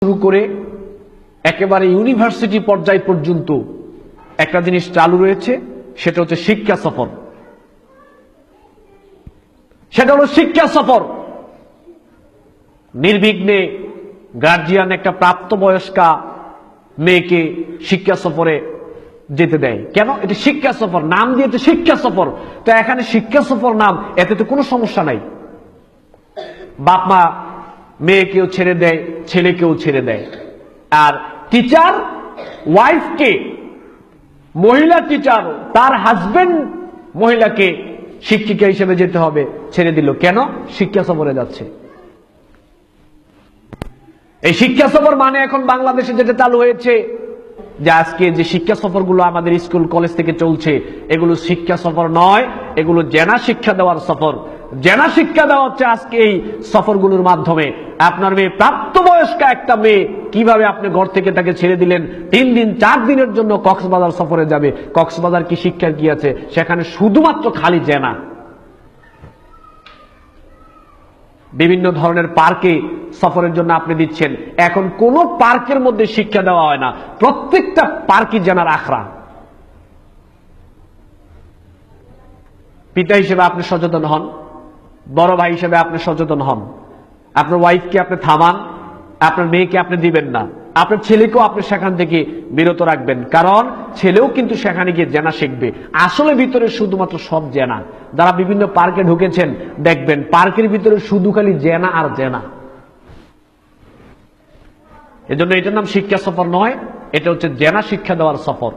শুরু করে একেবারে ইউনিভার্সিটি পর্যায় পর্যন্ত একটা জিনিস চালু রয়েছে, সেটা হচ্ছে শিক্ষা সফর। সেটা হলো শিক্ষা সফর। নির্বিঘ্নে গার্জিয়ান একটা প্রাপ্তবয়স্কা মেয়েকে শিক্ষা সফরে যেতে দেয়। কেন? এটা শিক্ষা সফর, নাম দিয়েছে শিক্ষা সফর। তো এখানে শিক্ষা সফর নাম, এতে তো কোনো সমস্যা নাই। বাপ মা মেয়েকেও ছেড়ে দেয়, ছেলেকেও ছেড়ে দেয়। আর টিচার ওয়াইফকে, মহিলা টিচার তার হাজবেন্ড মহিলাকে শিক্ষিকা হিসেবে যেতে হবে ছেড়ে দিল। কেন? শিক্ষা সফরে যাচ্ছে। এই শিক্ষা সফর মানে এখন বাংলাদেশে যেটা চালু হয়েছে, যে আজকে যে শিক্ষা সফরগুলো আমাদের স্কুল কলেজ থেকে চলছে, এগুলো শিক্ষা সফর নয়, এগুলো জেনা শিক্ষা দেওয়ার সফর। জেনা শিক্ষা দেওয়া হচ্ছে আজকে এই সফরগুলোর মাধ্যমে। আপনার মেয়ে, প্রাপ্তবয়স্ক একটা মেয়ে, কিভাবে আপনি ঘর থেকে তাকে ছেড়ে দিলেন 3 দিন 4 দিনের জন্য কক্সবাজার সফরে যাবে। কক্সবাজার কি শিক্ষার কি আছে? সেখানে শুধুমাত্র খালি জেনা। বিভিন্ন ধরনের পার্কে সফরের জন্য আপনি দিচ্ছেন। এখন কোন পার্কের মধ্যে শিক্ষা দেওয়া হয় না, প্রত্যেকটা পার্কই জেনার আখড়া। পিতা হিসেবে আপনি সচেতন হন, বড় ভাই হিসেবে আপনি সচেতন হন। আপনার ওয়াইফকে আপনি থামান, আপনার মেয়েকে আপনি দিবেন না, আপনার ছেলেকেও আপনি সেখান থেকে বিরত রাখবেন। কারণ ছেলেও কিন্তু সেখানে গিয়ে জেনা শিখবে। আসলে ভিতরে শুধুমাত্র সব জেনা। যারা বিভিন্ন পার্কে ঢুকেছেন দেখবেন পার্কের ভিতরে শুধু খালি জেনা আর জেনা। এজন্য এটার নাম শিক্ষা সফর নয়, এটা হচ্ছে জেনা শিক্ষা দেওয়ার সফর।